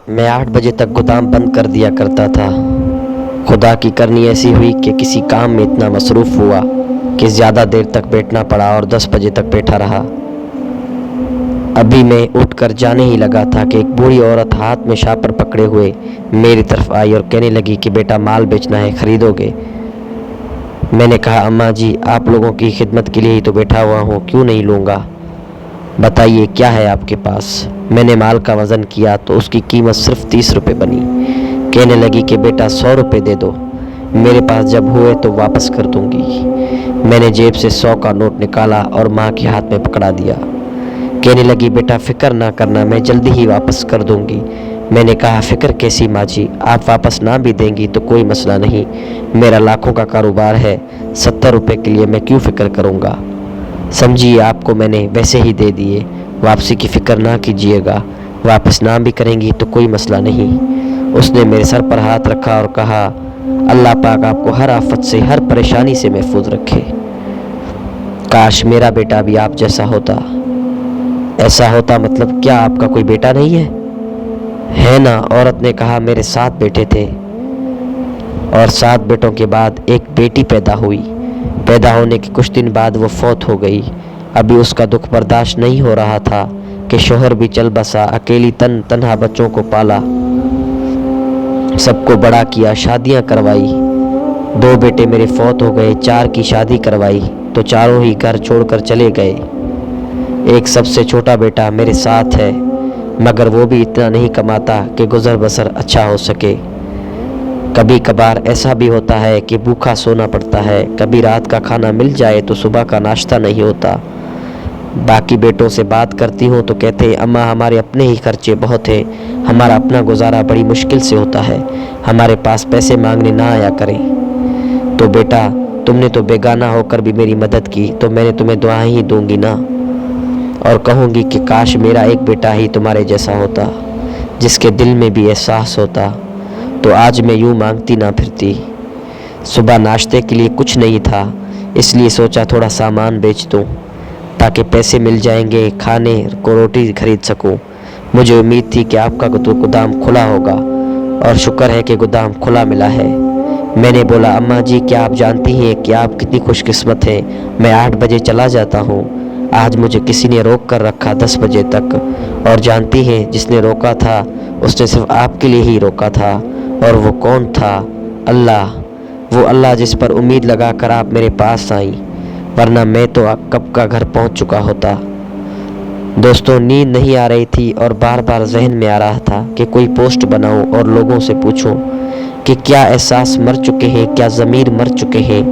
मैं 8 बजे तक गोदाम बंद कर दिया करता था। खुदा की करनी ऐसी हुई कि किसी काम में इतना मसरूफ़ हुआ कि ज़्यादा देर तक बैठना पड़ा और 10 बजे तक बैठा रहा। अभी मैं उठकर जाने ही लगा था कि एक बूढ़ी औरत हाथ में शापर पकड़े हुए मेरी तरफ आई और कहने लगी कि बेटा माल बेचना है, ख़रीदोगे? मैंने कहा, अम्मा जी आप लोगों की खिदमत के लिए ही तो बैठा हुआ हूँ, क्यों नहीं लूँगा। बताइए क्या है आपके पास। मैंने माल का वज़न किया तो उसकी कीमत सिर्फ 30 रुपये बनी। कहने लगी कि बेटा 100 रुपये दे दो, मेरे पास जब हुए तो वापस कर दूंगी। मैंने जेब से 100 का नोट निकाला और माँ के हाथ में पकड़ा दिया। कहने लगी बेटा फ़िक्र ना करना, मैं जल्दी ही वापस कर दूंगी। मैंने कहा, फ़िक्र कैसी माँ जी, आप वापस ना भी देंगी तो कोई मसला नहीं, मेरा लाखों का कारोबार है, 70 रुपये के लिए मैं क्यों फ़िक्र करूँगा। समझिए आपको मैंने वैसे ही दे दिए, वापसी की फ़िक्र ना कीजिएगा, वापस ना भी करेंगी तो कोई मसला नहीं। उसने मेरे सर पर हाथ रखा और कहा, अल्लाह पाक आपको हर आफत से, हर परेशानी से महफूज रखे। काश मेरा बेटा भी आप जैसा होता। ऐसा होता मतलब क्या, आपका कोई बेटा नहीं है? है ना, औरत ने कहा, मेरे 7 बेटे थे और 7 बेटों के बाद एक बेटी पैदा हुई। पैदा होने के कुछ दिन बाद वो फौत हो गई। अभी उसका दुख बर्दाश्त नहीं हो रहा था कि शोहर भी चल बसा, अकेली तन्हा बच्चों को पाला, सबको बड़ा किया, शादियां करवाई। 2 बेटे मेरे फौत हो गए, 4 की शादी करवाई तो चारों ही घर छोड़कर चले गए। एक सबसे छोटा बेटा मेरे साथ है, मगर वो भी इतना नहीं कमाता कि गुजर बसर अच्छा हो सके। कभी कभार ऐसा भी होता है कि भूखा सोना पड़ता है, कभी रात का खाना मिल जाए तो सुबह का नाश्ता नहीं होता। बाकी बेटों से बात करती हूँ तो कहते हैं, अम्मा हमारे अपने ही खर्चे बहुत हैं, हमारा अपना गुजारा बड़ी मुश्किल से होता है, हमारे पास पैसे मांगने ना आया करें। तो बेटा तुमने तो बेगाना होकर भी मेरी मदद की, तो मैंने तुम्हें दुआएं ही दूंगी ना, और कहूँगी कि काश मेरा एक बेटा ही तुम्हारे जैसा होता, जिसके दिल में भी एहसास होता, तो आज मैं यूँ मांगती ना फिरती। सुबह नाश्ते के लिए कुछ नहीं था, इसलिए सोचा थोड़ा सामान बेच दूँ ताकि पैसे मिल जाएंगे, खाने को रोटी खरीद सकूँ। मुझे उम्मीद थी कि आपका तो गोदाम खुला होगा, और शुक्र है कि गोदाम खुला मिला है। मैंने बोला, अम्मा जी क्या आप जानती हैं कि आप कितनी खुशकिस्मत हैं, मैं 8 बजे चला जाता हूँ, आज मुझे किसी ने रोक कर रखा 10 बजे तक, और जानती हैं जिसने रोका था उसने सिर्फ आपके लिए ही रोका था, और वो कौन था? अल्लाह। वो अल्लाह जिस पर उम्मीद लगा कर आप मेरे पास आई, वरना मैं तो कब का घर पहुंच चुका होता। दोस्तों नींद नहीं आ रही थी और बार बार जहन में आ रहा था कि कोई पोस्ट बनाऊं और लोगों से पूछूं कि क्या एहसास मर चुके हैं, क्या ज़मीर मर चुके हैं,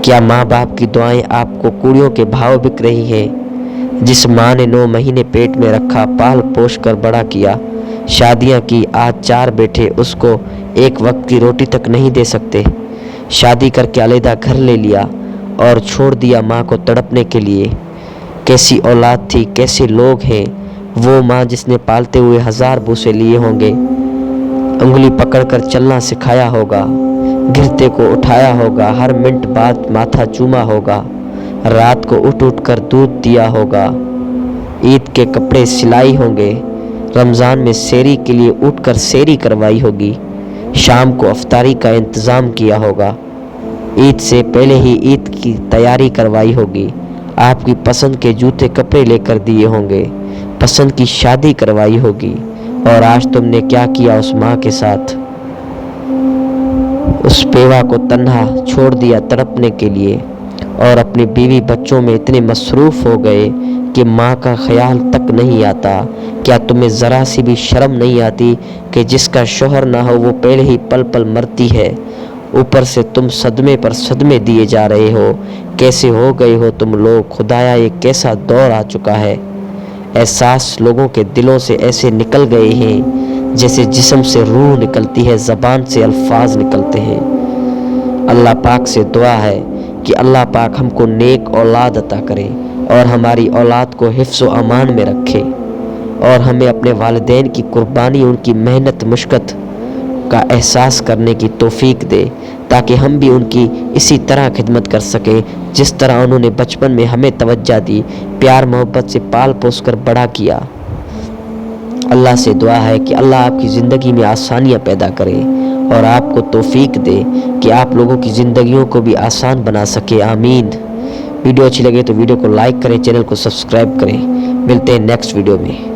क्या माँ बाप की दुआएं आपको कूड़ियों के भाव बिक रही हैं। जिस माँ ने 9 महीने पेट में रखा, पाल पोष कर बड़ा किया, शादियां की, आज 4 बेटे उसको एक वक्त की रोटी तक नहीं दे सकते। शादी करके अलग घर ले लिया और छोड़ दिया माँ को तड़पने के लिए। कैसी औलाद थी, कैसे लोग हैं। वो माँ जिसने पालते हुए 1000 बूसे लिए होंगे, उंगली पकड़कर चलना सिखाया होगा, गिरते को उठाया होगा, हर मिनट बाद माथा चूमा होगा, रात को उठ उठ कर दूध दिया होगा, ईद के कपड़े सिलाई होंगे, रमज़ान में सेरी के लिए उठकर सेरी करवाई होगी, शाम को अफ्तारी का इंतज़ाम किया होगा, ईद से पहले ही ईद की तैयारी करवाई होगी, आपकी पसंद के जूते कपड़े लेकर दिए होंगे, पसंद की शादी करवाई होगी। और आज तुमने क्या किया उस माँ के साथ? उस बेवा को तन्हा छोड़ दिया तड़पने के लिए, और अपनी बीवी बच्चों में इतने मसरूफ़ हो गए कि माँ का ख्याल तक नहीं आता। क्या तुम्हें ज़रा सी भी शर्म नहीं आती कि जिसका शोहर ना हो वो पहले ही पल पल मरती है, ऊपर से तुम सदमे पर सदमे दिए जा रहे हो। कैसे हो गए हो तुम लोग, खुदाया ये कैसा दौर आ चुका है। एहसास लोगों के दिलों से ऐसे निकल गए हैं जैसे जिस्म से रूह निकलती है, ज़बान से अल्फाज निकलते हैं। अल्लाह पाक से दुआ है कि अल्लाह पाक हमको नेक औलाद अता करे और हमारी औलाद को हिफ्ज़ व अमान में रखे, और हमें अपने वालिदैन की कुर्बानी, उनकी मेहनत मुश्क़त का एहसास करने की तौफीक दे, ताकि हम भी उनकी इसी तरह खिदमत कर सकें जिस तरह उन्होंने बचपन में हमें तवज्जो दी, प्यार मोहब्बत से पाल पोस कर बड़ा किया। اللہ سے دعا ہے کہ اللہ آپ کی زندگی میں آسانیاں پیدا کرے اور آپ کو توفیق دے کہ آپ لوگوں کی زندگیوں کو بھی آسان بنا سکے، آمین۔ ویڈیو اچھی لگے تو ویڈیو کو لائک کریں، چینل کو سبسکرائب کریں۔ ملتے ہیں نیکسٹ ویڈیو میں۔